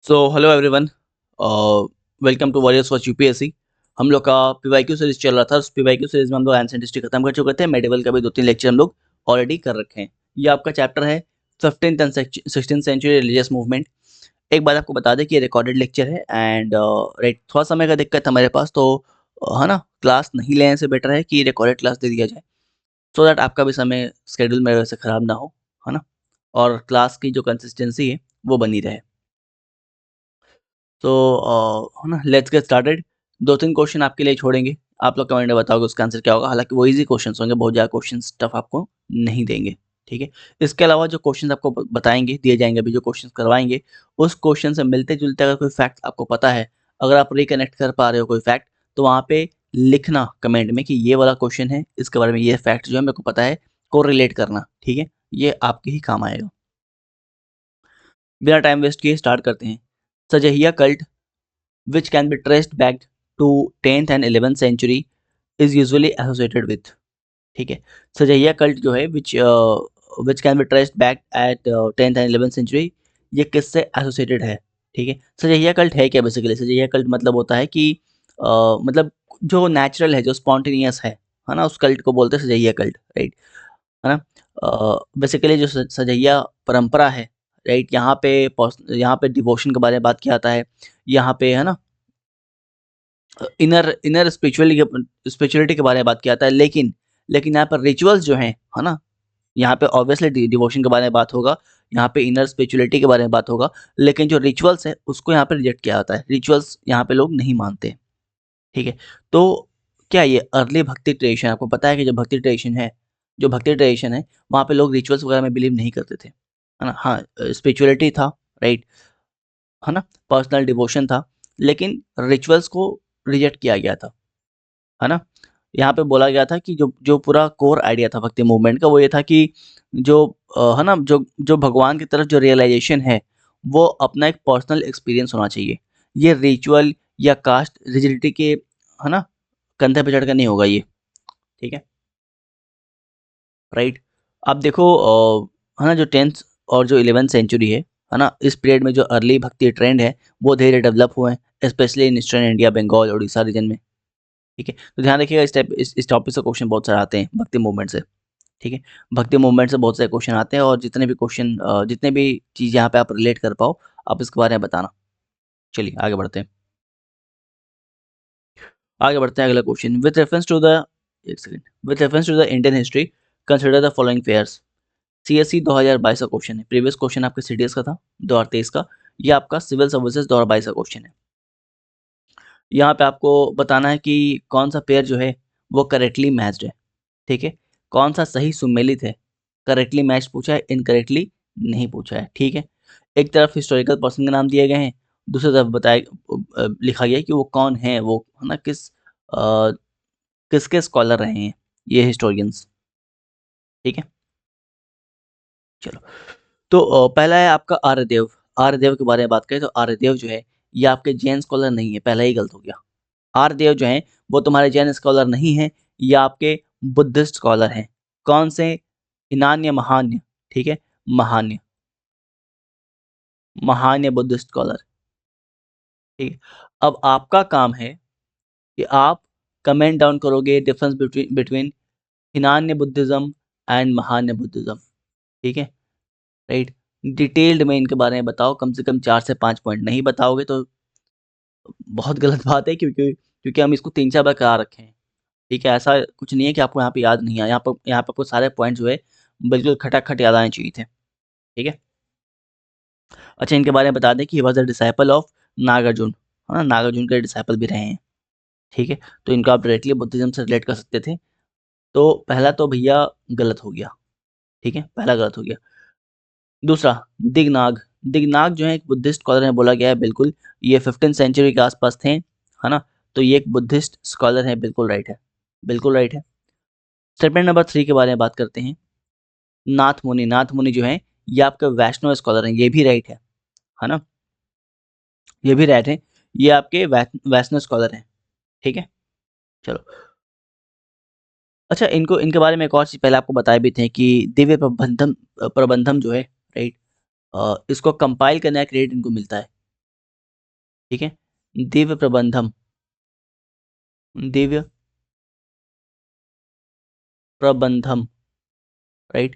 So hello everyone, welcome to warriors for UPSC. हम लोग का पीवाईक्यू सीरीज चल रहा था। उस पीवाईक्यू सीरीज में हम लोग एंशिएंट हिस्ट्री खत्म कर चुके थे। मेडिवल का भी 2-3 लेक्चर हम लोग ऑलरेडी कर रखे हैं। ये आपका चैप्टर है 15th and 16th century religious movement. एक बात आपको बता दें कि ये रिकॉर्डेड लेक्चर है एंड राइट, थोड़ा समय का दिक्कत है हमारे पास, तो है ना, क्लास नहीं लेने से बेटर है कि रिकॉर्डेड क्लास दे दिया जाए, सो दैट आपका भी समय शेड्यूल मेरे वजह से खराब ना हो, है ना, और क्लास की जो कंसिस्टेंसी है वो बनी रहे। तो है ना, लेट्स गेट स्टार्टेड। 2-3 क्वेश्चन आपके लिए छोड़ेंगे, आप लोग कमेंट में बताओगे उसका आंसर क्या होगा। हालांकि वो इजी क्वेश्चंस होंगे, बहुत ज़्यादा क्वेश्चन टफ आपको नहीं देंगे, ठीक है। इसके अलावा जो क्वेश्चन आपको बताएंगे, दिए जाएंगे, अभी जो क्वेश्चन करवाएंगे, उस क्वेश्चन से मिलते जुलते अगर कोई फैक्ट आपको पता है, अगर आप रिकनेक्ट कर पा रहे हो कोई फैक्ट, तो वहाँ पे लिखना कमेंट में कि ये वाला क्वेश्चन है, इसके बारे में ये फैक्ट जो है मेरे को पता है, को रिलेट करना, ठीक है। ये आपके ही काम आएगा। बिना टाइम वेस्ट किए स्टार्ट करते हैं। सजहिया cult which can be traced back to 10th and 11th century is usually associated with, ठीक है। सजैया कल्ट जो है which can be traced back at 10th and 11th century, ये किससे एसोसिएटेड है, ठीक है। सजैया कल्ट है क्या? बेसिकली सजैया कल्ट मतलब होता है कि मतलब जो नेचुरल है, जो स्पॉन्टेनियस है ना, उस कल्ट को बोलते हैं सजैया कल्ट, राइट, है ना। बेसिकली जो सजैया परंपरा है, राइट, यहाँ पे डिवोशन के बारे में बात किया जाता है, यहाँ पे, है ना, इनर इनर स्पिरिचुअलिटी के बारे में बात किया जाता है। लेकिन यहाँ पर रिचुअल्स जो हैं, है ना, यहाँ पे ऑब्वियसली डिवोशन के बारे में बात होगा, यहाँ पे इनर स्पिरिचुअलिटी के बारे में बात होगा, लेकिन जो रिचुअल्स है उसको यहाँ पे रिजेक्ट किया जाता है। रिचुअल्स यहाँ पे लोग नहीं मानते, ठीक है। तो क्या ये अर्ली भक्ति ट्रेडिशन, आपको पता है कि जो भक्ति ट्रेडिशन है, वहाँ पे लोग रिचुअल्स वगैरह में बिलीव नहीं करते थे, है ना। हाँ, स्पिरिचुअलिटी था, राइट, है ना, पर्सनल डिवोशन था, लेकिन रिचुअल्स को रिजेक्ट किया गया था, है ना। यहाँ पे बोला गया था कि जो जो पूरा कोर आइडिया था भक्ति मूवमेंट का, वो ये था कि जो है ना, जो जो भगवान की तरफ जो रियलाइजेशन है, वो अपना एक पर्सनल एक्सपीरियंस होना चाहिए। ये रिचुअल या कास्ट रिजिडिटी के, है ना, कंधे पे चढ़ कर नहीं होगा ये, ठीक है, राइट। आप देखो, है ना, जो 10th और जो 11th सेंचुरी है ना, इस पीरियड में जो अर्ली भक्ति ट्रेंड है वो धीरे डेवलप हुए हैं, especially in eastern India, Bengal, Orissa region में, ठीक है। तो ध्यान रखिएगा, इस टॉपिक से क्वेश्चन बहुत सारे आते हैं भक्ति मूवमेंट से, ठीक है। भक्ति मूवमेंट से बहुत सारे क्वेश्चन आते हैं, और जितने भी चीज़ यहाँ पे आप रिलेट कर पाओ, आप इसके बारे में बताना। चलिए आगे बढ़ते हैं। अगला question. With reference to the एक second with reference to the Indian history, consider the following pairs. CSE 2022 का क्वेश्चन है। प्रीवियस क्वेश्चन आपके सीडीएस का था 2023 का, ये आपका सिविल सर्विसेज 2022 का क्वेश्चन है। यहाँ पे आपको बताना है कि कौन सा पेयर जो है वो करेक्टली मैच्ड है, ठीक है, कौन सा सही सुमेलित है। करेक्टली मैच पूछा है, इनकरेक्टली नहीं पूछा है, ठीक है। एक तरफ हिस्टोरिकल पर्सन के नाम दिए गए हैं, दूसरी तरफ लिखा गया है कि वो कौन है, वो, है ना, किसके स्कॉलर रहे हैं ये हिस्टोरियंस, ठीक है। चलो, तो पहला है आपका आर्यदेव। आर्यदेव के बारे में बात करें तो आर्यदेव जो है ये आपके जैन स्कॉलर नहीं है, पहला ही गलत हो गया। आर्यदेव जो है वो तुम्हारे जैन स्कॉलर नहीं है, ये आपके बुद्धिस्ट स्कॉलर हैं। कौन से? इनान्य महान्य, ठीक है, महान्य, महान्य बुद्धिस्ट स्कॉलर, ठीक है। अब आपका काम है कि आप कमेंट डाउन करोगे difference between Hinayana Buddhism and Mahayana Buddhism, ठीक है, राइट। डिटेल्ड में इनके बारे में बताओ, कम से कम 4 से 5 पॉइंट। नहीं बताओगे तो बहुत गलत बात है, क्योंकि क्योंकि हम इसको 3-4 बार करा रखे हैं, ठीक है। ऐसा कुछ नहीं है कि आपको यहाँ पे याद नहीं आया, यहाँ पर आपको सारे पॉइंट जो है बिल्कुल खटाखट याद आने चाहिए थे, ठीक है। अच्छा, इनके बारे में बता दें कि he was the disciple of Nagarjuna, है ना, नागार्जुन के डिसाइपल भी रहे हैं, ठीक है। तो इनको आप डायरेक्टली बुद्धिज्म से रिलेट कर सकते थे। तो पहला तो भैया गलत हो गया, ठीक है, पहला गलत हो गया। दूसरा, दिगनाग। दिगनाग जो है एक बुद्धिस्ट स्कॉलर है, बोला गया है, बिल्कुल, ये 15th सेंचुरी के आसपास थे, है ना। तो ये एक बुद्धिस्ट स्कॉलर है, बिल्कुल राइट है, बिल्कुल राइट है। स्टेटमेंट नंबर 3 के बारे में बात करते हैं। नाथ मुनि। नाथ मुनि जो है ये आपके वैष्णव स्कॉलर हैं, ये भी राइट है ना, ये भी राइट है, ये आपके वैष्णव स्कॉलर हैं, ठीक है। चलो, अच्छा, इनको इनके बारे में एक और चीज़ पहले आपको बताए भी थे कि दिव्य प्रबंधम प्रबंधम जो है, राइट, इसको कंपाइल करने का क्रेडिट इनको मिलता है, ठीक है। दिव्य प्रबंधम, दिव्य प्रबंधम, राइट।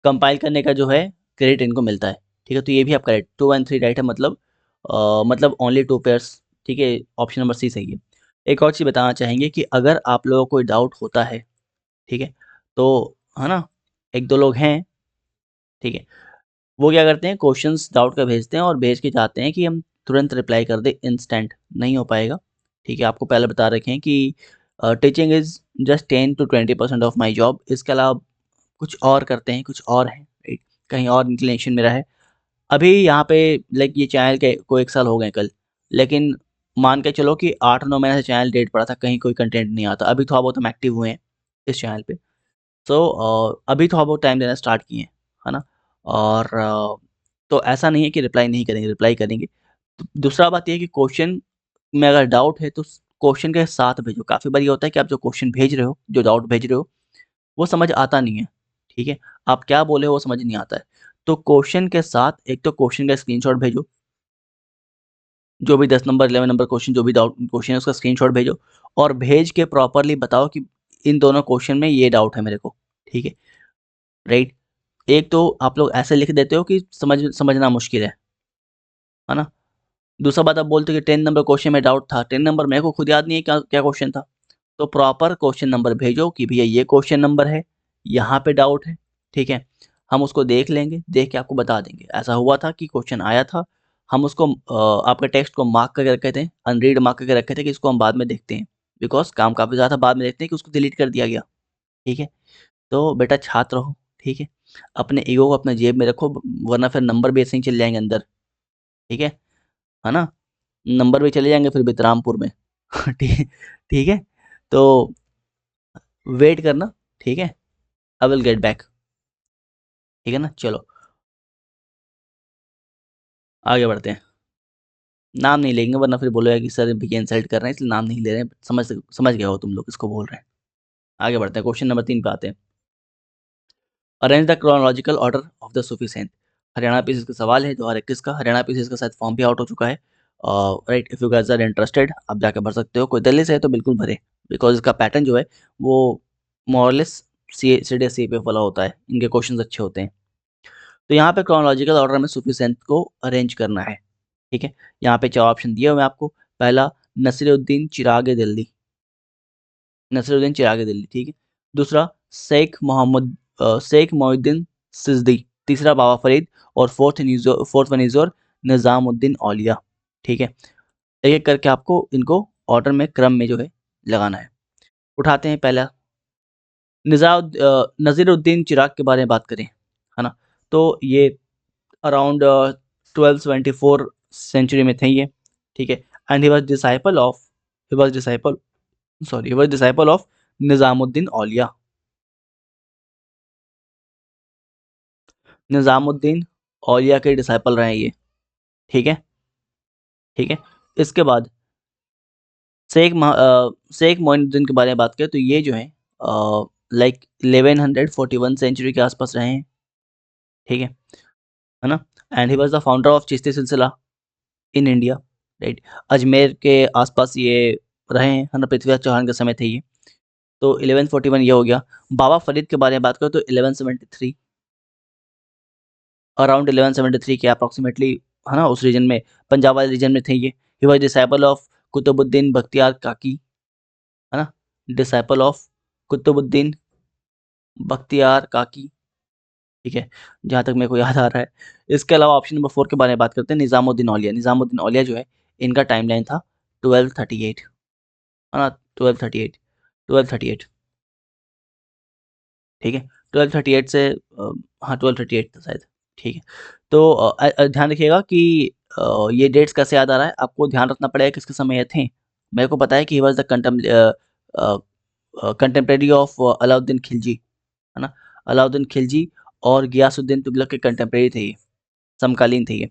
कंपाइल करने का जो है क्रेडिट इनको मिलता है, ठीक है। तो ये भी आपका राइट, 2 एंड 3 राइट है, मतलब ओनली 2 पेयर्स, ठीक है। ऑप्शन नंबर सी सही है। एक और चीज़ बताना चाहेंगे कि अगर आप लोगों को कोई डाउट होता है, ठीक है, तो है ना, 1-2 लोग हैं, ठीक है, वो क्या करते हैं, क्वेश्चंस डाउट का भेजते हैं और भेज के चाहते हैं कि हम तुरंत रिप्लाई कर दें, इंस्टेंट नहीं हो पाएगा, ठीक है। आपको पहले बता रखे हैं कि teaching is just 10 to 20% of my job, इसके अलावा कुछ और करते हैं, कुछ और हैं, राइट, कहीं और इंक्लिनेशन मेरा है। अभी यहाँ पे लाइक ये चैनल के को 1 साल हो गए कल, लेकिन मान के चलो कि 8-9 महीने से चैनल डेड पड़ा था, कहीं कोई कंटेंट नहीं आता। अभी थोड़ा बहुत हम एक्टिव हुए हैं इस चैनल पे। सो अभी थोड़ा बहुत टाइम देना स्टार्ट किए हैं, है ना? और तो ऐसा नहीं है कि रिप्लाई नहीं करेंगे, रिप्लाई करेंगे। दूसरा बात ये है कि क्वेश्चन में अगर डाउट है तो क्वेश्चन के साथ भेजो। काफ़ी बार ये होता है कि आप जो क्वेश्चन भेज रहे हो, जो डाउट भेज रहे हो, वो समझ आता नहीं है, ठीक है? आप क्या बोले हो वो समझ नहीं आता है। तो क्वेश्चन के साथ एक तो क्वेश्चन का स्क्रीनशॉट भेजो, जो भी 10 नंबर 11 नंबर क्वेश्चन, जो भी डाउट क्वेश्चन है उसका स्क्रीनशॉट भेजो और भेज के प्रॉपर्ली बताओ कि इन दोनों क्वेश्चन में ये डाउट है मेरे को, ठीक है? राइट? एक तो आप लोग ऐसे लिख देते हो कि समझना मुश्किल है ना? दूसरा बात आप बोलते हो कि 10 नंबर क्वेश्चन में डाउट था, 10 नंबर मेरे को खुद याद नहीं है क्या क्या क्वेश्चन था। तो प्रॉपर क्वेश्चन नंबर भेजो कि भैया ये क्वेश्चन नंबर है, यहाँ पे डाउट है, ठीक है? हम उसको देख लेंगे, देख के आपको बता देंगे। ऐसा हुआ था कि क्वेश्चन आया था, हम उसको आपके टेक्स्ट को मार्क करके रखे थे, अनरीड मार्क करके रखे थे कि इसको हम बाद में देखते हैं। बिकॉज़ काम काफ़ी ज़्यादा था, बाद में देखते हैं कि उसको डिलीट कर दिया गया, ठीक है? तो बेटा छात्र हो, ठीक है? अपने ईगो को अपने जेब में रखो, वरना फिर नंबर भी ऐसे ही चले जाएँगे अंदर, ठीक है ना? नंबर भी चले जाएँगे फिर बितरामपुर में। ठीक ठीक है? तो वेट करना, ठीक है? आई विल गेट बैक, ठीक है ना? चलो, आगे बढ़ते हैं। नाम नहीं लेंगे वरना फिर बोलेगा कि सर भैया इंसल्ट कर रहे हैं इसलिए नाम नहीं ले रहे हैं। समझ गए हो तुम लोग किसको बोल रहे हैं। आगे बढ़ते हैं, क्वेश्चन नंबर 3 पे आते हैं। Arrange the chronological order of the sufficient. Haryana PCS का सवाल है 2021 का। हरियाणा पीसीएस का शायद फॉर्म भी आउट हो चुका है। Right, if you guys are interested आप जाके भर सकते हो। कोई दिल्ली से है तो बिल्कुल भरे, बिकॉज़ इसका पैटर्न जो है वो मोर और लेस सी सीडीएस सीपीएफ वाला होता है। इनके क्वेश्चंस अच्छे होते हैं। तो यहाँ पे क्रोनोलॉजिकल ऑर्डर में सफिशिएंट को अरेंज करना है, ठीक है? यहाँ पे 4 ऑप्शन दिए हुए हैं आपको। पहला नसीरुद्दीन चिराग दिल्ली, नसीरुद्दीन चिराग दिल्ली, ठीक है? दूसरा शेख मोहिउद्दीन सिद्दी, तीसरा बाबा फरीद और fourth one is your Nizamuddin Auliya, ठीक है? एक-एक करके आपको इनको ऑर्डर में क्रम में जो है लगाना है। उठाते हैं पहला नज़ीरुद्दीन चिराग के बारे में बात करें, है ना? तो ये अराउंड 1274 सेंचुरी में थे ये, ठीक है? And he was disciple of Nizamuddin Auliya. Nizamuddin Auliya के डिसाइपल रहे हैं ये, ठीक है? ठीक है? इसके बाद शेख मोइनुद्दीन के बारे में बात करें तो ये जो है लाइक 1141 सेंचुरी के आस-पास रहे हैं, ठीक है ना? And he was the founder of Chishti सिलसिला इन इंडिया, राइट? अजमेर के आस-पास ये रहे हैं, है ना? पृथ्वीराज चौहान के समय थे ये। तो 1141 ये हो गया। बाबा फरीद के बारे में बात करें तो 1173, अराउंड 1173 के अप्रॉक्सिमेटली, है ना? उस रीजन में, पंजाब वाले रीजन में थे ये। He was disciple of Qutbuddin Bakhtiyar Kaki, है ना? डिसाइपल ऑफ कुतुबुद्दीन बख्तियार काकी, ठीक है? जहाँ तक मेरे को याद आ रहा है। इसके अलावा ऑप्शन नंबर 4 के बारे में बात करते हैं, निज़ामुद्दीन औलिया। निज़ामुद्दीन औलिया जो है, इनका टाइमलाइन था 1238, है ना? 1238, ठीक है? 1238 से हाँ, 1238 था शायद, ठीक है? तो ध्यान रखिएगा कि ये डेट्स कैसे याद आ रहा है, आपको ध्यान रखना पड़ेगा किसके समय ये थे। मेरे को पता है कि he was the contemporary of Alauddin Khilji, है ना? अलाउद्दीन खिलजी और गियासुद्दीन तुगलक के कंटेम्परेरी थे ये, समकालीन थे ये,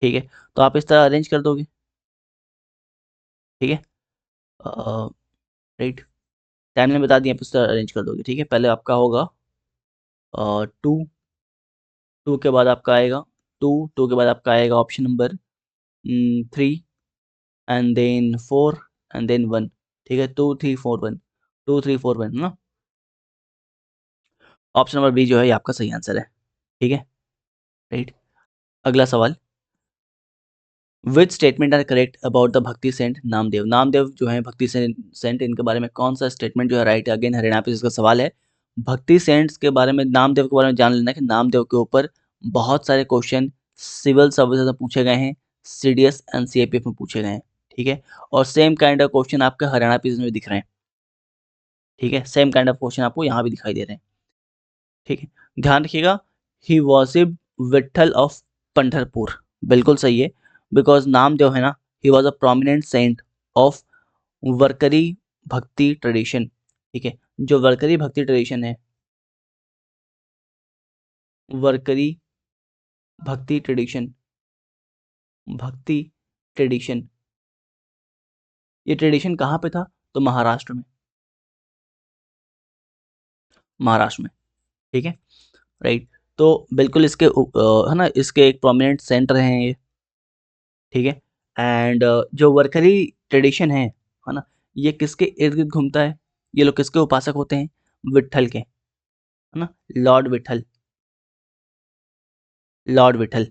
ठीक है? तो आप इस तरह अरेंज कर दोगे, ठीक है? अ, राइट, टाइमलाइन बता दी, आप इस तरह अरेंज कर दोगे, ठीक है? पहले आपका होगा 2, 2 के बाद आपका आएगा 2 के बाद आपका आएगा option number 3 and then 4 and then 1। ठीक है, 2 3 4 1, 2 3 4 1 ना। ऑप्शन नंबर बी जो है ये आपका सही आंसर है। ठीक है, राइट। अगला सवाल, which statement are correct about the bhakti saint Namdev. Namdev जो है भक्ति सेंट, इनके बारे में कौन सा स्टेटमेंट जो है राइट है। अगेन हरियाणा पे इसका सवाल है। भक्ति सेंट्स के बारे में, नामदेव के बारे में जान लेना कि नामदेव के ऊपर बहुत सारे क्वेश्चन सिविल सर्विसेज में पूछे गए हैं, सीडीएस एंड सीएपीएफ में पूछे गए हैं। ठीक है, और सेम काइंड ऑफ क्वेश्चन आपके हरियाणा पीसीएस में भी दिख रहे हैं। ठीक है, सेम काइंड ऑफ क्वेश्चन आपको यहाँ भी दिखाई दे रहे हैं। ठीक है, ध्यान रखिएगा, he was Vithal of Pandharpur, बिल्कुल सही है। बिकॉज नाम जो है ना, he was a prominent saint of Warkari bhakti tradition. ठीक है, जो वरकरी भक्ति ट्रेडिशन है, वरकरी भक्ति ट्रेडिशन, भक्ति ट्रेडिशन, ये ट्रेडिशन कहाँ पे था? तो महाराष्ट्र में, महाराष्ट्र में। ठीक है, राइट। तो बिल्कुल इसके है ना, इसके एक प्रोमिनेंट सेंट रहे हैं ये। ठीक है, एंड जो वरकरी ट्रेडिशन है ना, ये किसके इर्द गिर्द घूमता है? ये लोग किसके उपासक होते हैं? विट्ठल के, है ना, लॉर्ड विट्ठल, लॉर्ड विट्ठल।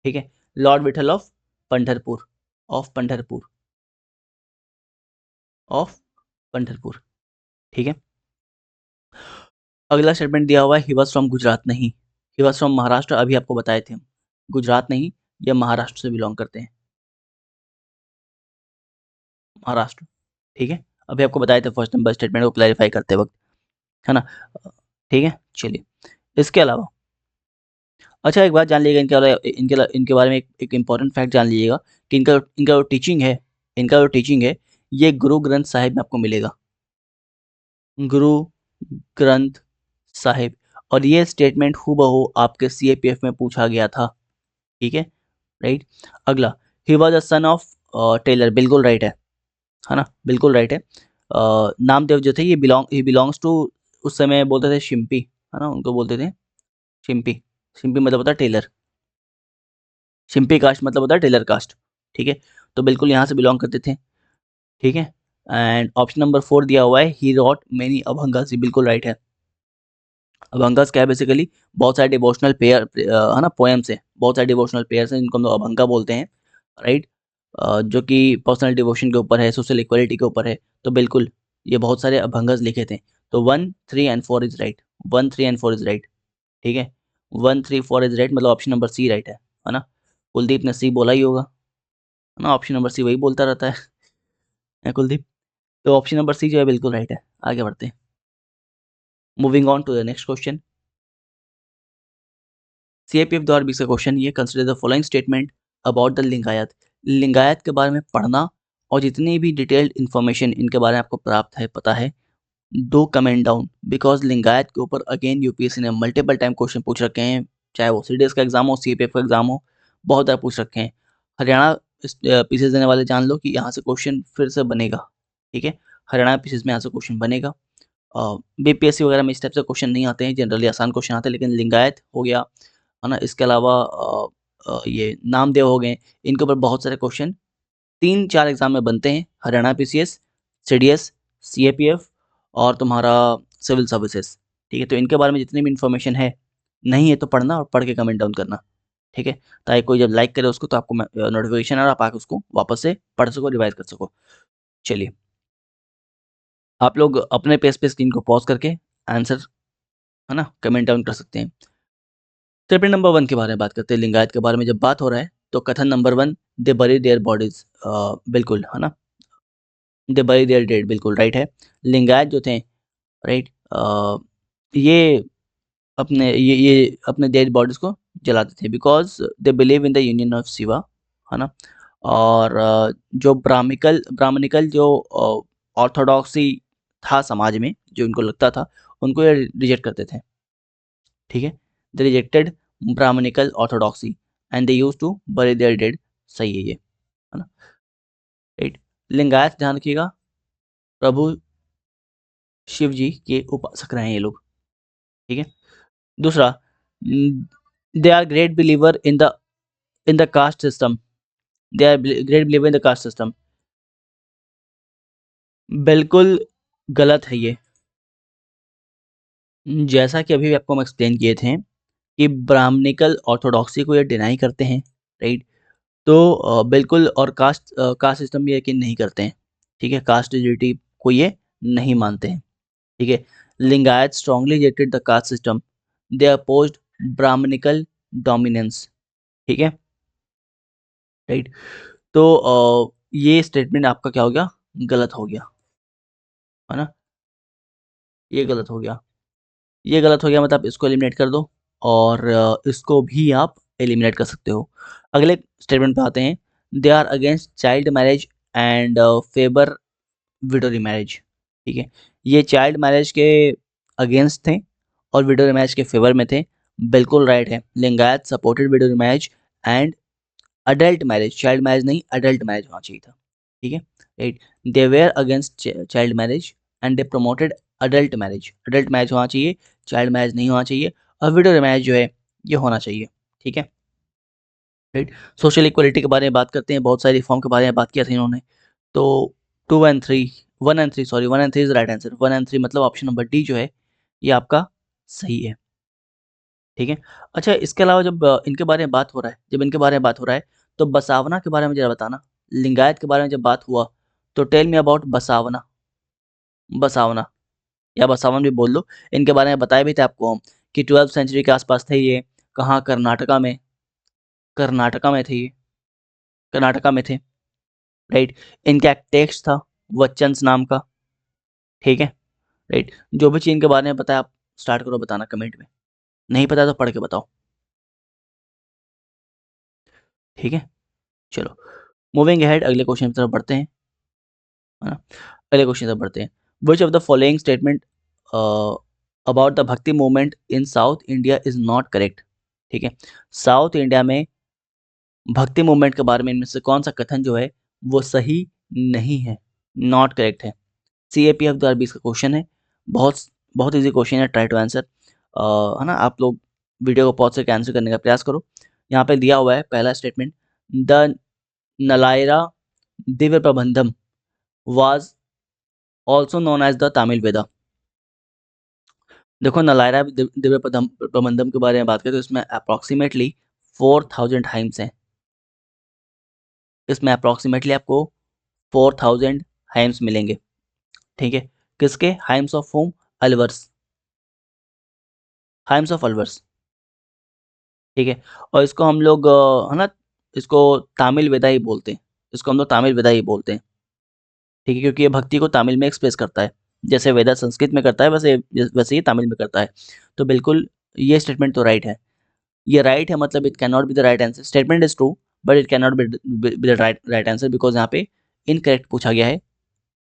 ठीक है, Lord Vitthal of Pandharpur, of Pandharpur, of Pandharpur. ठीक है, अगला स्टेटमेंट दिया हुआ है, ही वॉज फ्रॉम गुजरात, नहीं, ही वॉज फ्रॉम महाराष्ट्र। अभी आपको बताए थे हम, गुजरात नहीं, ये महाराष्ट्र से बिलोंग करते हैं, महाराष्ट्र। ठीक है, अभी आपको बताए थे फर्स्ट नंबर स्टेटमेंट को क्लैरिफाई करते वक्त, है ना। ठीक है, चलिए, इसके अलावा अच्छा एक बात जान लीजिएगा, इनके बारे में एक इम्पॉर्टेंट फैक्ट जान लीजिएगा कि इनका इनका जो टीचिंग है, इनका जो टीचिंग है, ये गुरु ग्रंथ साहिब में आपको मिलेगा, गुरु ग्रंथ साहिब। और ये स्टेटमेंट हूबहू आपके सीएपीएफ में पूछा गया था। ठीक है, राइट। अगला, he was a son of tailor, बिल्कुल राइट है ना, बिल्कुल राइट है। नामदेव जो थे ये ही बिलोंग्स टू, उस समय बोलते थे शिम्पी, है ना, उनको बोलते थे शिम्पी। शिम्पी मतलब होता है टेलर, शिम्पी कास्ट मतलब होता है टेलर कास्ट। ठीक है, तो बिल्कुल यहाँ से बिलोंग करते थे। ठीक है, एंड ऑप्शन नंबर 4 दिया हुआ है, ही रॉट मेनी अभंगास, बिल्कुल राइट है। अभंगास क्या है? बेसिकली बहुत सारे डिवोशनल पेयर, है ना, पोएम्स है, बहुत सारे डिवोशनल पेयर्स हैं जिनको हम लोग अभंगा बोलते हैं, राइट। जो कि पर्सनल डिवोशन के ऊपर है, सोशल इक्वलिटी के ऊपर है। तो बिल्कुल ये बहुत सारे अभंगास लिखे थे। तो 1 3 and 4 is right, 1 3 and 4 is right. ठीक है, 1 3 4 इज राइट, मतलब ऑप्शन नंबर सी राइट है ना। कुलदीप ने सी बोला ही होगा, है ना, ऑप्शन नंबर सी वही बोलता रहता है कुलदीप। तो ऑप्शन नंबर सी जो है बिल्कुल राइट है। आगे बढ़ते हैं, moving on to the next question. CAPF द्वारा 20 का क्वेश्चन, ये consider the following statement about the Lingayat. Lingayat के बारे में पढ़ना और जितनी भी डिटेल्ड इन्फॉर्मेशन इनके बारे में आपको प्राप्त है, पता है, do comment down, because Lingayat के ऊपर अगेन यूपीएससी ने मल्टीपल टाइम क्वेश्चन पूछ रखे हैं, चाहे वो सीडीएस का एग्जाम हो, सीपीएफ का एग्जाम हो, बहुत ज़्यादा पूछ रखे हैं। हरियाणा पीसीएस देने वाले जान लो कि यहाँ से क्वेश्चन फिर से बनेगा। ठीक है, हरियाणा पीसीएस में यहाँ से क्वेश्चन बनेगा। बीपीएससी वगैरह में इस टाइप से क्वेश्चन नहीं आते हैं, जनरली आसान क्वेश्चन आते हैं, लेकिन लिंगायत हो गया, है ना, इसके अलावा ये नामदेव हो गए, इनके ऊपर बहुत सारे क्वेश्चन 3-4 एग्जाम में बनते हैं, हरियाणा पीसीएस, सीडीएस, सीएपीएफ और तुम्हारा सिविल सर्विसेज। ठीक है, तो इनके बारे में जितनी भी इन्फॉर्मेशन है, नहीं है तो पढ़ना और पढ़ के कमेंट डाउन करना। ठीक है, ताकि कोई जब लाइक करे उसको तो आपको नोटिफिकेशन और आप आके उसको वापस से पढ़ सको, रिवाइज कर सको। चलिए, आप लोग अपने पेज पे स्क्रीन को पॉज करके आंसर, है ना, कमेंट डाउन कर सकते हैं। स्टेटमेंट नंबर 1 के बारे में बात करते हैं। लिंगायत के बारे में जब बात हो रहा है तो कथन नंबर 1, दे बरी देयर बॉडीज, बिल्कुल, है ना, दे बरी देयर डेड, बिल्कुल राइट है। लिंगायत जो थे, राइट, ये ये अपने डेड बॉडीज को जलाते थे, because they believe in the union of Shiva, है ना। और जो ब्राह्मणिकल जो ऑर्थोडॉक्सी था समाज में, जो उनको लगता था, उनको ये रिजेक्ट करते थे। ठीक है, they rejected brahmanical orthodoxy and they use to bury their dead, सही है ये, है ना, राइट। लिंगायत ध्यान रखिएगा, प्रभु शिव जी के उपासक रहे हैं ये लोग। ठीक है, दूसरा, they are great believer in the caste system, they are great believer in the caste system. बिल्कुल गलत है ये। जैसा कि अभी आपको हम एक्सप्लेन किए थे कि ब्राह्मणिकल ऑर्थोडॉक्सी को ये डिनाई करते हैं, राइट? तो बिल्कुल, और कास्ट सिस्टम भी यकीन नहीं करते हैं, ठीक है? कास्ट रिजिडिटी को ये नहीं मानते हैं, ठीक है? Lingayat strongly rejected the caste system, they opposed brahmanical dominance, ठीक है? राइट? तो ये स्टेटमेंट आपका क्या हो गया? गलत हो गया, है ना? ये गलत हो गया। ये गलत हो गया मतलब इसको एलिमिनेट कर दो, और इसको भी आप एलिमिनेट कर सकते हो। अगले स्टेटमेंट पे आते हैं। They are against child marriage and favour widow remarriage, ठीक है? ये चाइल्ड मैरिज के अगेंस्ट थे और विडो रिमैरिज के फेवर में थे। बिल्कुल राइट है। Lingayat supported widow remarriage and adult marriage, child marriage नहीं, अडल्ट मैरिज होना चाहिए था, ठीक है? Right? They were against child marriage and they promoted adult marriage, adult marriage होना चाहिए, चाइल्ड मैरिज नहीं होना चाहिए, और विडो मैरिज जो है ये होना चाहिए, ठीक है? राइट? सोशल इक्वलिटी के बारे में बात करते हैं, बहुत सारी रिफॉर्म के बारे में बात किया था इन्होंने। तो 2 and 3, 1 and 3, sorry 1 and 3 is right answer. 1 and 3 मतलब ऑप्शन नंबर डी जो है ये आपका सही है, ठीक है? अच्छा, इसके अलावा जब इनके बारे में बात हो रहा है, तो बसावना के बारे में ज़रा बताना। लिंगायत के बारे में जब बात हुआ तो tell me about Basavana. Basavana या बसावन भी बोल लो। इनके बारे में बताया भी था आपको हम कि 12th सेंचुरी के आसपास थे ये। कहाँ? कर्नाटका में। कर्नाटका में थे ये, कर्नाटका में थे, राइट? इनका एक टेक्स्ट था वचन्स नाम का, ठीक है? राइट? जो भी चीज़ इनके बारे में पता है आप स्टार्ट करो बताना कमेंट में। नहीं पता तो पढ़ के बताओ, ठीक है? चलो, मूविंग अहेड, अगले क्वेश्चन की तरफ बढ़ते हैं, है ना? अगले क्वेश्चन की तरफ बढ़ते हैं। Which of the following statement about the bhakti movement in South India is not correct, ठीक है? साउथ इंडिया में भक्ति मूवमेंट के बारे में इनमें से कौन सा कथन जो है वो सही नहीं है, नॉट करेक्ट है? सीएपीएफ 2020 का क्वेश्चन है, बहुत बहुत इजी क्वेश्चन है, ट्राई टू आंसर, है ना? आप लोग वीडियो को पॉज करके आंसर करने का प्रयास करो। यहाँ पे दिया हुआ है पहला statement, the Nalayira Divya Prabandham was also known as the Tamil Veda. देखो, नलायरा दिव्य प्रबंधम के बारे में बात करें तो इसमें अप्रॉक्सीमेटली 4000 हाइम्स हैं। इसमें अप्रॉक्सीमेटली आपको 4000 हाइम्स मिलेंगे, ठीक है? किसके? Hymns of home? Alvars, hymns of Alvars, ठीक है? और इसको हम लोग है ना, इसको तमिल वेदा ही बोलते हैं। इसको हम लोग तमिल वेदा ही बोलते हैं, ठीक है? क्योंकि ये भक्ति को तमिल में एक्सप्रेस करता है। जैसे वेदा संस्कृत में करता है वैसे वैसे ही तमिल में करता है। तो बिल्कुल ये स्टेटमेंट तो राइट है। ये राइट है मतलब it can not be the right answer. Statement is true but it can not be the right answer because यहाँ पे इनकरेक्ट पूछा गया है,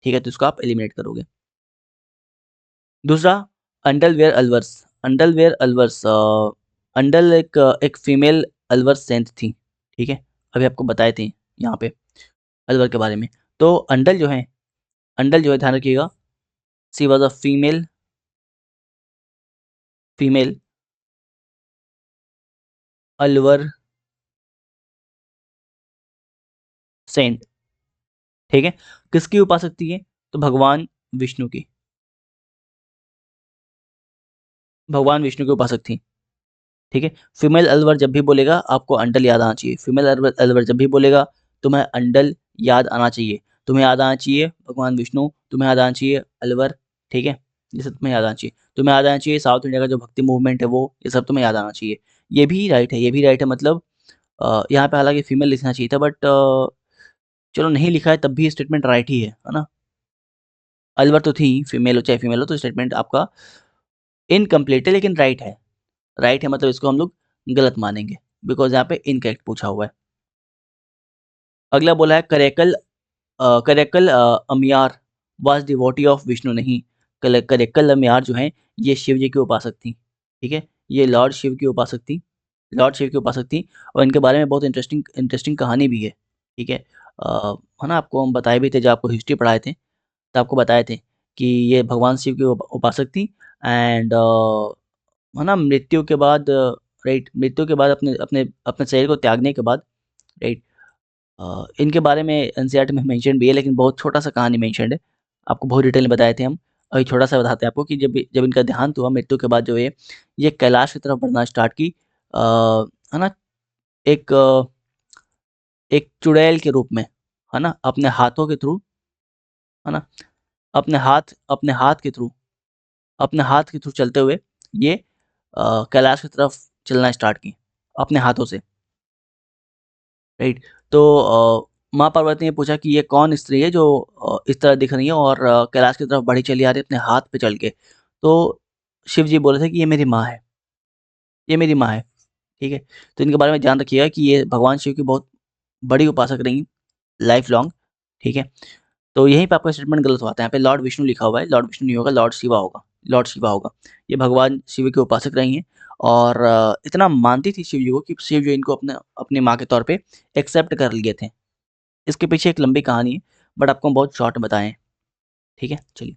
ठीक है? तो इसको आप एलिमिनेट करोगे। दूसरा, अंडरवेयर अलवर्स। अंडरवेयर अलवर्स, अंडल एक फीमेल अलवर सेंट थी, ठीक है? अभी आपको बताए थे यहाँ पे अलवर के बारे में। तो अंडल जो है ध्यान रखिएगा, she was a female Alvar saint, ठीक है? किसकी उपासक थी ये? तो भगवान विष्णु की, भगवान विष्णु की उपासक थी, ठीक है? फीमेल अलवर जब भी बोलेगा आपको अंडल याद आना चाहिए। फीमेल अलवर अलवर जब भी बोलेगा तुम्हें अंडल याद आना चाहिए। तुम्हें याद आना चाहिए भगवान विष्णु, तुम्हें याद आना चाहिए अलवर, ठीक है? ये सब तुम्हें याद आना चाहिए। तुम्हें याद आना चाहिए साउथ इंडिया का जो भक्ति मूवमेंट है वो, ये सब तुम्हें याद आना चाहिए। ये भी राइट है, ये भी राइट है मतलब यहाँ पे हालाँकि फीमेल लिखना चाहिए था बट चलो नहीं लिखा है तब भी स्टेटमेंट राइट ही है ना? अलवर तो थी, फीमेल हो चाहे फीमेल हो तो स्टेटमेंट आपका इनकम्प्लीट है लेकिन राइट है। राइट है मतलब इसको हम लोग गलत मानेंगे बिकॉज़ यहाँ पे इनकरेक्ट पूछा हुआ है। अगला बोला है करेकल अमियार वाज डिवोटी ऑफ विष्णु, नहीं, करेकल अमियार जो हैं ये शिव जी की उपासक थी, ठीक है? ये लॉर्ड शिव की उपासक थी, लॉर्ड शिव की उपासक थी, और इनके बारे में बहुत इंटरेस्टिंग इंटरेस्टिंग कहानी भी है, ठीक है? है ना, आपको हम बताए भी थे जब आपको हिस्ट्री पढ़ाए थे, तो आपको बताए थे कि ये भगवान शिव की उपासक थी एंड है ना, मृत्यु के बाद राइट, मृत्यु के बाद अपने अपने अपने शरीर को त्यागने के बाद, राइट, इनके बारे में एनसीईआरटी में मेंशन भी है, लेकिन बहुत छोटा-सा कहानी मेंशन्ड है। आपको बहुत डिटेल में बताए थे हम। अभी छोटा-सा बताते हैं आपको कि जब जब इनका देहांत हुआ, मृत्यु के बाद जो है, ये कैलाश की तरफ बढ़ना स्टार्ट की। अ, है ना? एक एक चुड़ैल के रूप में, है ना? अपने हाथों के थ्रू, है ना? अपने हाथ के थ्रू चलते हुए ये कैलाश की तरफ चलना स्टार्ट की, अपने हाथों से, राइट? तो माँ पार्वती ने पूछा कि ये कौन स्त्री है जो इस तरह दिख रही है और कैलाश की तरफ बढ़ी चली आ रही है अपने हाथ पे चल के। तो शिव जी बोले थे कि ये मेरी माँ है, ये मेरी माँ है, ठीक है? तो इनके बारे में ध्यान रखिएगा कि ये भगवान शिव की बहुत बड़ी उपासक रहीं लाइफ लॉन्ग, ठीक है? तो यहीं पे आपका स्टेटमेंट गलत हो जाता है। यहाँ पे लॉर्ड विष्णु लिखा हुआ है, लॉर्ड विष्णु नहीं होगा, लॉर्ड शिवा होगा, लॉर्ड शिवा होगा। ये भगवान शिव के उपासक रही हैं और इतना मानती थी शिव जी को कि शिव जी इनको अपनी माँ के तौर पे एक्सेप्ट कर लिए थे। इसके पीछे एक लंबी कहानी है, बट आपको हम बहुत शॉर्ट में बताएँ हैं, ठीक है? चलिए।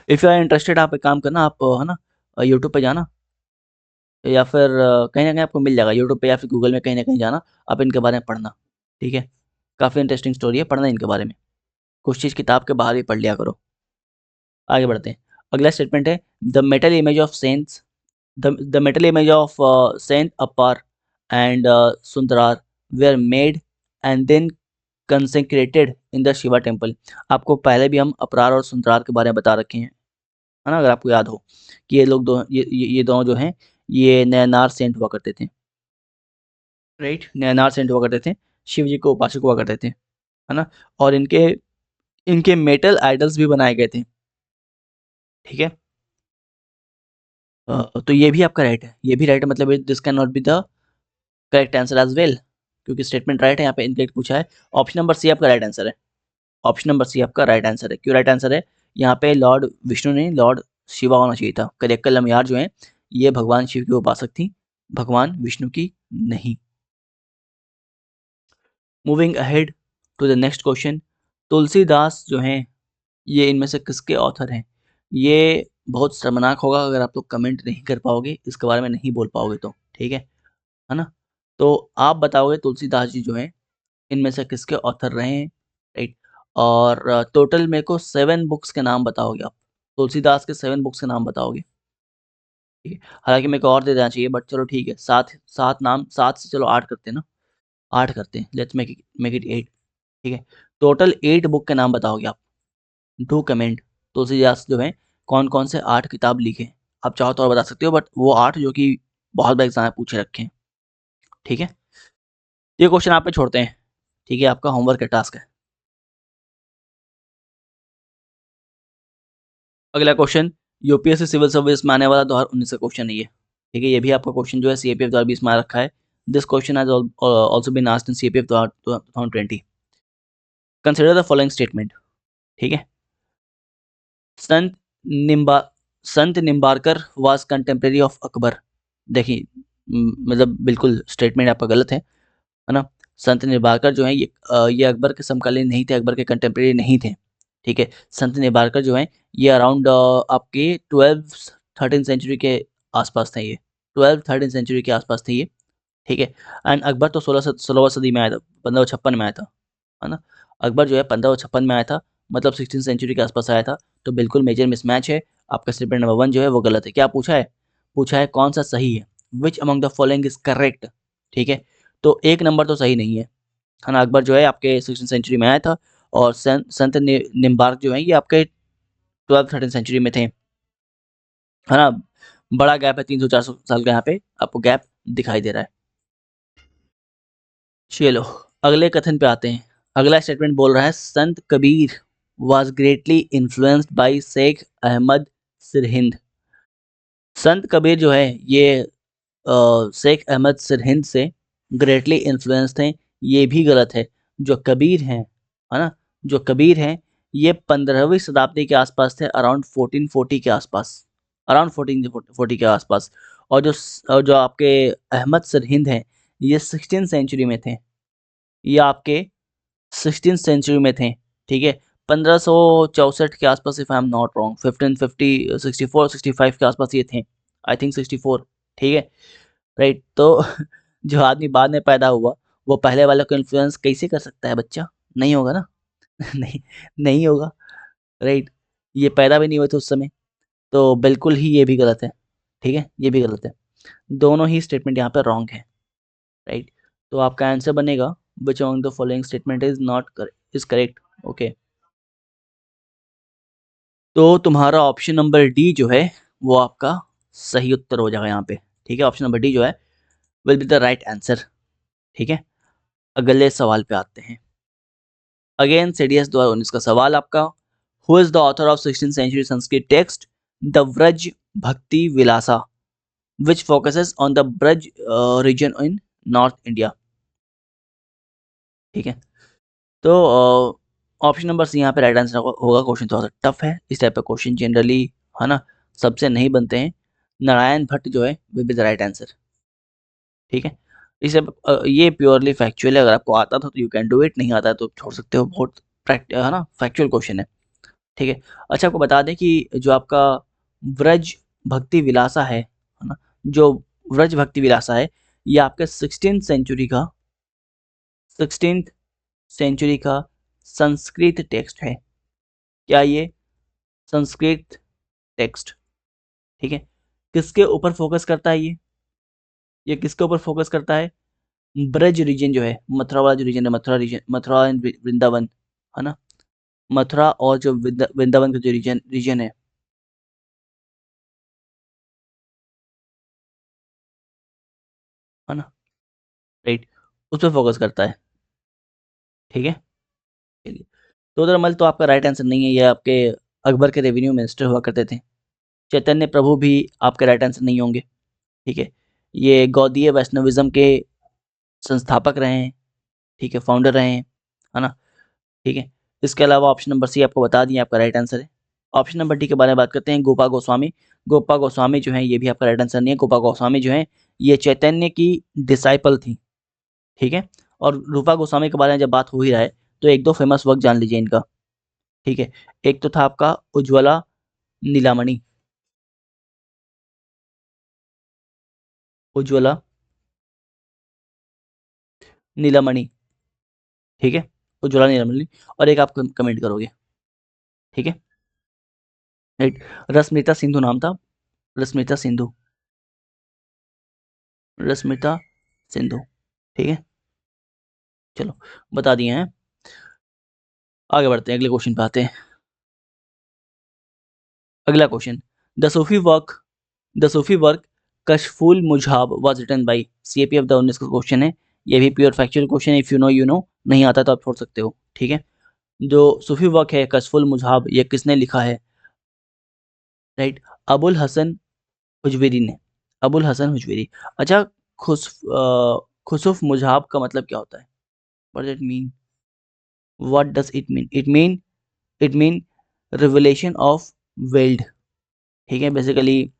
इफ यू आर इंटरेस्टेड, आप एक काम करना, आप है ना, यूट्यूब पे जाना या फिर कहीं न कहीं आपको मिल जाएगा यूट्यूब पे या फिर गूगल में, कहीं न कहीं जाना, आप इनके बारे में पढ़ना, ठीक है? काफ़ी इंटरेस्टिंग स्टोरी है, पढ़ना इनके बारे में। कुछ चीज़ किताब के बाहर भी पढ़ लिया करो। आगे बढ़ते हैं। अगला स्टेटमेंट है, the metal image of saints the metal image of saint Appar and Sundarar were made and then consecrated in the Shiva temple. आपको पहले भी हम अपरार और सुंदरार के बारे में बता रखे हैं, है ना? अगर आपको याद हो कि ये लोग दो ये दोनों जो हैं, ये नयनार सेंट हुआ करते थे, राइट? नयनार सेंट हुआ करते थे, शिव जी के उपासक हुआ करते थे, है ना? और इनके इनके मेटल आइडल्स भी बनाए गए थे, ठीक है? तो ये भी आपका राइट है, ये भी राइट है, मतलब this can not be the correct answer as well, क्योंकि स्टेटमेंट राइट है, यहाँ पे इनकरेक्ट पूछा है। ऑप्शन नंबर सी आपका राइट आंसर है। ऑप्शन नंबर सी आपका राइट आंसर है। क्यों राइट आंसर है? यहाँ पे लॉर्ड विष्णु नहीं, लॉर्ड शिवा होना चाहिए था। करिक्कल लम्यार जो हैं, ये भगवान शिव की उपासक थीं, भगवान विष्णु की नहीं। Moving ahead to the next question, Tulsidas जो हैं, ये इनमें से किसके ऑथर हैं? ये बहुत शर्मनाक होगा अगर आप लोग कमेंट नहीं कर पाओगे, इसके बारे में नहीं बोल पाओगे तो, ठीक है ना? तो आप बताओगे तुलसीदास जी जो हैं, इनमें से किसके ऑथर रहे हैं, राइट? और टोटल मेरे को 7 बुक्स के नाम बताओगे आप। तुलसीदास के 7 बुक्स के नाम बताओगे, ठीक है? हालाँकि मेरे को और दे देना चाहिए, बट चलो ठीक है, 7 नाम, 7 से चलो 8 करते हैं ना, 8 करते हैं, लेट्स मेक इट 8, ठीक है? टोटल 8 बुक के नाम बताओगे आप। डू कमेंट, तुलसीदास जो हैं, कौन-कौन से 8 किताब लिखे हैं? आप चाहो तो और बता सकते हो, बट वो 8 जो कि बहुत बार एग्ज़ाम में पूछे रखे हैं, ठीक है? ये क्वेश्चन आप पे छोड़ते हैं, ठीक है? आपका होमवर्क का टास्क है। अगला क्वेश्चन, यूपीएससी सिविल सर्विस में आने वाला 2019 का क्वेश्चन है ये, ठीक है? ये भी आपका क्वेश्चन जो है सीएपीएफ 2020 में आ रखा है। This question has also been asked in CAPF 2020। Consider the following statement, ठीक है? Sant Nimba Sant Nimbarkar was contemporary of Akbar. देखिए, मतलब बिल्कुल स्टेटमेंट आपका गलत है ना? संत निम्बारकर जो हैं, ये अकबर के समकालीन नहीं थे, अकबर के कंटेम्परेरी नहीं थे, ठीक है? संत निम्बारकर जो हैं, ये अराउंड आपके 12th-13th सेंचुरी के आस-पास थे ये। 12th-13th सेंचुरी के आस-पास थे ये, ठीक है? एंड अकबर तो 16वीं सदी में आया था, 1556 में आया था, है ना? अकबर जो है 1556 में आया था, मतलब 16th सेंचुरी के आस-पास आया था, तो बिल्कुल मेजर मिसमैच है। आपका स्टेटमेंट नंबर 1 जो है वो गलत है। क्या पूछा है? पूछा है कौन-सा सही है? Which among the following is correct, ठीक है? तो 1 नंबर तो सही नहीं है ना? अकबर जो है आपके 16th सेंचुरी में आया था और संत निम्बार्क जो हैं, ये आपके 12th-13th सेंचुरी में थे, है ना? बड़ा गैप है, 300-400 साल का यहाँ पे आपको गैप दिखाई दे रहा है। चलो, अगले कथन पे आते हैं। अगला स्टेटमेंट बोल रहा है, Sant Kabir was greatly influenced by Sheikh Ahmad Sirhind. Sant Kabir जो है, ये शेख अहमद सिरहिंद से ग्रेटली इन्फ्लुएंस्ड थे, ये भी गलत है। जो कबीर हैं, है ना? जो कबीर हैं, ये 15वीं शताब्दी के आसपास थे, अराउंड 1440 के आसपास, अराउंड 1440 के आसपास। और जो आपके अहमद सिरहिंद हैं, ये 16th सेंचुरी में थे। ये आपके 16th सेंचुरी में थे, ठीक है? 1564 के आसपास, if I am not wrong, 1550 64 65 के आसपास ये थे। आई थिंक 64, ठीक है? राइट? तो जो आदमी बाद में पैदा हुआ, वो पहले वाले को इन्फ्लुएंस कैसे कर सकता है बच्चा? नहीं होगा ना। नहीं, नहीं होगा, राइट? ये पैदा भी नहीं हुए थे उस समय, तो बिल्कुल ही ये भी गलत है, ठीक है? ये भी गलत है। दोनों ही स्टेटमेंट यहाँ पे रॉन्ग है, राइट? तो आपका आंसर बनेगा which among the following statement is not is correct, okay. तो तुम्हारा ऑप्शन नंबर डी जो है, वो आपका सही उत्तर हो जाएगा यहाँ पे, ठीक है? ऑप्शन नंबर डी जो है will be the right answer, ठीक है? अगले सवाल पे आते हैं। अगेन सीडीएस 2019 का सवाल आपका, who is the author of 16th century Sanskrit text the Vraja Bhakti Vilasa which focuses on the Braj region in North India, ठीक है? तो ऑप्शन नंबर सी यहाँ पे राइट आंसर होगा। क्वेश्चन थोड़ा सा टफ है, इस टाइप का क्वेश्चन जनरली, है ना, सबसे नहीं बनते हैं। नारायण भट्ट जो है will be the right answer, ठीक है? इसे ये प्योरली फैक्चुअल है, अगर आपको आता था तो यू कैन डू इट, नहीं आता है तो छोड़ सकते हो, बहुत है ना, फैक्चुअल क्वेश्चन है, ठीक है? अच्छा, आपको बता दें कि जो आपका व्रज भक्ति विलासा है ना, जो व्रज भक्ति विलासा है, ये आपके 16th सेंचुरी का संस्कृत टेक्स्ट है। क्या ये संस्कृत टेक्स्ट, ठीक है? किसके ऊपर फोकस करता है ये किसके ऊपर फोकस करता है? ब्रज रीजन जो है, मथुरा वाला जो रीजन है, मथुरा रीजन, मथुरा एंड वृंदावन, है ना? मथुरा और जो वृंदावन का जो रीजन रीजन है ना, राइट, उस पर फोकस करता है, ठीक है? चलिए, तो उधर मल तो आपका राइट आंसर नहीं है, ये आपके अकबर के रेवेन्यू मिनिस्टर हुआ करते थे। चैतन्य प्रभु भी आपके राइट आंसर नहीं होंगे, ठीक है? ये गौड़ीय वैष्णविज्म के संस्थापक रहे हैं, ठीक है, फाउंडर रहे हैं, है ना? ठीक है? इसके अलावा ऑप्शन नंबर सी आपको बता दिए आपका राइट आंसर है। ऑप्शन नंबर डी के बारे में बात करते हैं, गोपा गोस्वामी। गोपा गोस्वामी जो हैं, ये भी आपका राइट आंसर नहीं है। गोपा गोस्वामी जो हैं, ये चैतन्य की डिसाइपल थी, ठीक है? और रूपा गोस्वामी के बारे में जब बात हो ही रहा है, तो 1-2 फेमस वर्क जान लीजिए इनका, ठीक है? एक तो था आपका उज्ज्वला नीलामणि, उज्ज्वला नीलामणि, ठीक है? उज्ज्वला नीलामणि, और एक आप कमेंट करोगे, ठीक है? राइट, रश्मिता सिंधु नाम था, रश्मिता सिंधु, रश्मिता सिंधु, ठीक है? चलो, बता दिए हैं। आगे बढ़ते हैं, अगले क्वेश्चन पे आते हैं। अगला question, the Sufi work the Sufi work Kashful Mahjub was written by, CAP of the 19 का क्वेश्चन है। ये भी प्योर फैक्चुअल क्वेश्चन है, if you know you know, नहीं आता तो आप छोड़ सकते हो, ठीक है? जो सूफी वर्क है कशफुल मुझाब, ये किसने लिखा है? राइट, अबुल हसन हुजविरी ने, अबुल हसन हुजविरी। अच्छा, खुसुफ मुझाब का मतलब क्या होता है? What does it mean? What does it mean? It mean revelation of weld, ठीक है? बेसिकली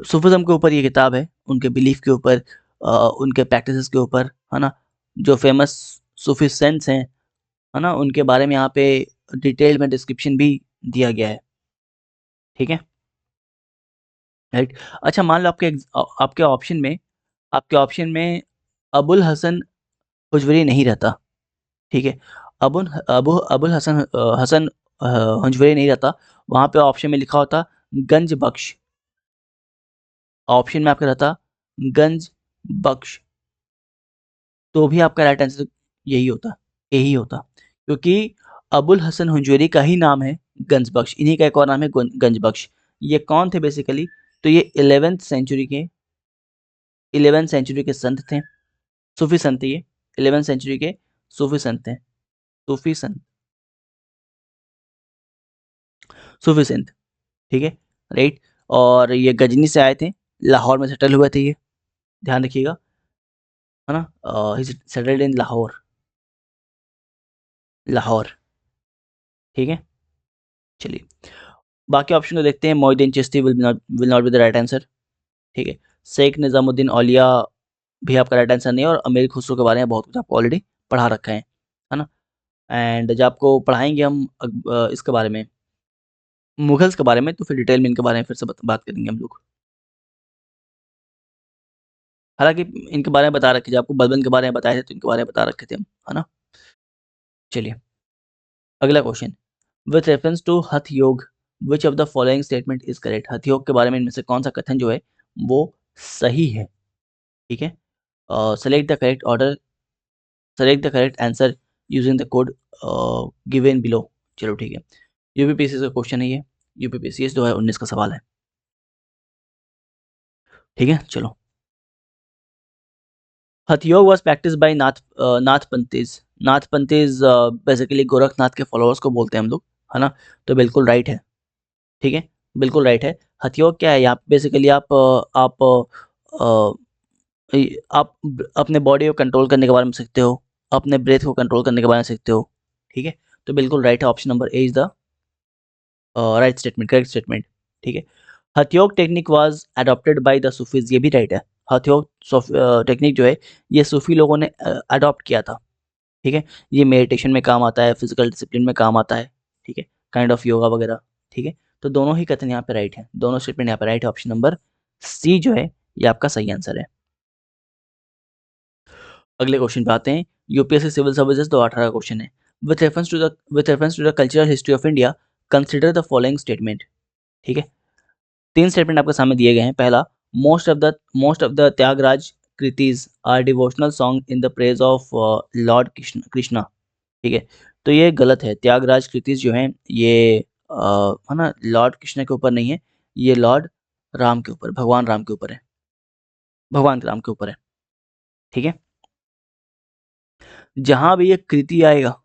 सूफिज़्म के ऊपर ये किताब है, उनके बिलीफ के ऊपर, उनके प्रैक्टिसेस के ऊपर, है ना? जो फेमस सूफी सेंट्स हैं, है ना? उनके बारे में यहाँ पे डिटेल में डिस्क्रिप्शन भी दिया गया है, ठीक है? राइट। अच्छा, मान लो आपके ऑप्शन में अबुल हसन हुजविरी नहीं रहता, ठीक है? अबुल हसन हुजविरी नहीं रहता, वहाँ पे ऑप्शन में लिखा होता गंज बख्श, ऑप्शन में आपका रहता गंज बख्श, तो भी आपका राइट आंसर यही होता, यही होता, क्योंकि अबुल हसन हुजविरी का ही नाम है गंज बख्श, इन्हीं का एक और नाम है गंज बख्श। ये कौन थे बेसिकली? तो ये 11th सेंचुरी के संत थे, सूफी संत थे ये, 11th सेंचुरी के सूफी संत थे, सूफी संत, सूफी संत, ठीक है? राइट, और ये गजनी से आए थे, लाहौर में सेटल हुए थे ये, ध्यान रखिएगा, है ना? ही सेटल्ड इन लाहौर, लाहौर, ठीक है? चलिए, बाकी ऑप्शन को देखते हैं। Moinuddin Chishti will not be the right answer, ठीक है? शेख निज़ामुद्दीन औलिया भी आपका राइट आंसर नहीं है, और अमीर खुसरो के बारे में बहुत कुछ आपको ऑलरेडी पढ़ा रखा है ना? एंड जब आपको पढ़ाएँगे हम इसके बारे में, मुगल्स के बारे में, तो फिर डिटेल में इनके बारे में फिर से बात करेंगे हम लोग। हालांकि इनके बारे में बता रखे थे आपको, बलबन के बारे में बताए थे तो इनके बारे में बता रखे थे हम, है ना। चलिए अगला क्वेश्चन, विथ रेफरेंस टू हठ योग which of the following statement is correct. हठ योग के बारे में इनमें से कौन सा कथन जो है वो सही है, ठीक है। Select the correct order, select the correct answer using the code given below. चलो ठीक है, यूपीपीएससी का क्वेश्चन है ये, यूपीपीएससी 2019 का सवाल है, ठीक है। चलो, Hathayoga was practice by Nath Panthis. Nath Panthis basically Gorakhnath के फॉलोअर्स को बोलते हैं हम लोग, है ना। तो बिल्कुल राइट है, ठीक है, बिल्कुल राइट है। हथयोग क्या है, यहाँ पे बेसिकली आप अपने बॉडी को कंट्रोल करने के बारे में सीखते हो, अपने ब्रेथ को कंट्रोल करने के बारे में सीखते हो, ठीक है। तो बिल्कुल राइट है, option number A is the right statement, correct statement, ठीक है। Hathayoga technique was adopted by the Sufis, ये भी राइट है। हथयोग टेक्निक जो है ये सूफी लोगों ने अडॉप्ट किया था, ठीक है। ये मेडिटेशन में काम आता है, फिजिकल डिसिप्लिन में काम आता है, ठीक है, काइंड ऑफ योगा वगैरह, ठीक है। तो दोनों ही कथन यहाँ पे राइट है, दोनों स्टेटमेंट यहाँ पे राइट है। ऑप्शन नंबर सी जो है ये आपका सही आंसर है। अगले क्वेश्चन पे आते हैं, यूपीएससी सिविल सर्विसेज 2018 का क्वेश्चन है, with reference to the cultural history of India consider the following statement, ठीक है। तीन स्टेटमेंट आपके सामने दिए गए हैं। पहला, most of the Tyagaraja kritis are devotional song in the praise of lord Krishna, ठीक है। तो ये गलत है, त्यागराज कृतिज जो हैं ये है ना लॉर्ड कृष्ण के ऊपर नहीं है, ये लॉर्ड राम के ऊपर, भगवान राम के ऊपर है, भगवान राम के ऊपर है, ठीक है। जहां भी ये कृति आएगा,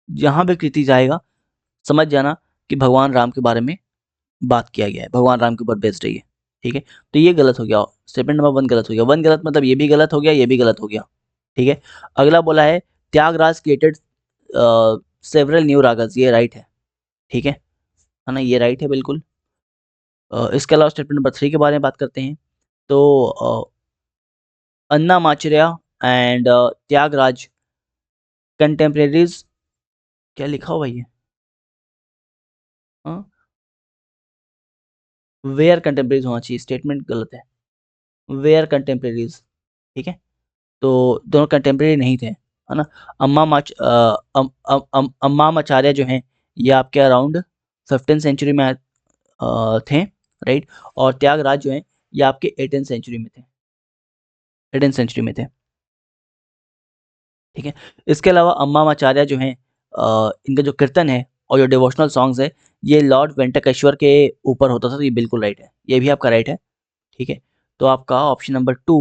जहां भी कृति जाएगा, समझ जाना कि भगवान राम के बारे में बात किया गया है, भगवान राम के ऊपर बेस्ड है ये, ठीक है। तो ये गलत हो गया, स्टेटमेंट नंबर 1 गलत हो गया। 1 गलत मतलब ये भी गलत हो गया, ये भी गलत हो गया, ठीक है। अगला बोला है Tyagaraja created several new ragas, ये राइट है, ठीक है ना, ये राइट है बिल्कुल। इसके अलावा स्टेटमेंट नंबर 3 के बारे में बात करते हैं। तो अन्ना माचुरिया एंड त्यागराज कंटेम्प्रेरीज, क्या लिखा हुआ ये, वेयर कंटेम्प्रेरीज होना चाहिए, स्टेटमेंट गलत है, वेयर कंटेम्प्रेरीज, ठीक है। तो दोनों कंटेम्प्रेरी नहीं थे, है ना। अम्मा आचार्य जो हैं ये आपके अराउंड 15 सेंचुरी में थे, राइट। और त्यागराज जो हैं ये आपके 18 सेंचुरी में थे, 18 सेंचुरी में थे, ठीक है। इसके अलावा अम्मा आचार्य जो हैं इनका जो कीर्तन है और जो डिवोशनल सॉन्ग्स है ये लॉर्ड वेंकटेश्वर के ऊपर होता था, तो ये बिल्कुल राइट है, ये भी आपका राइट है, ठीक है। तो आपका option number 2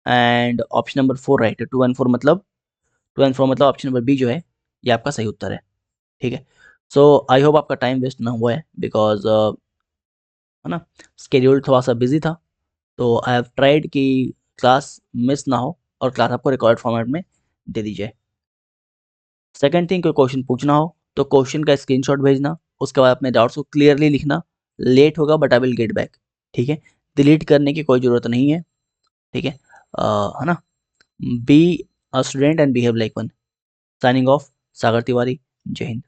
and option number 4 right है। 2 and 4 मतलब ऑप्शन नंबर बी जो है ये आपका सही उत्तर है, ठीक है। सो आई होप आपका टाइम वेस्ट ना हुआ है, बिकॉज है ना स्केड्यूल थोड़ा सा बिजी था। तो आई हैव ट्राइड कि क्लास मिस ना हो और क्लास आपको रिकॉर्ड फॉर्मेट में दे दी जाए। सेकंड थिंग, कोई क्वेश्चन पूछना हो तो क्वेश्चन का स्क्रीनशॉट भेजना, उसके बाद अपने डाउट्स को क्लियरली लिखना। लेट होगा but I will get back, ठीक है। डिलीट करने की कोई ज़रूरत नहीं है, ठीक है। है ना, be a student and behave like one. Signing off, Sagar Tiwari. Jai Hind.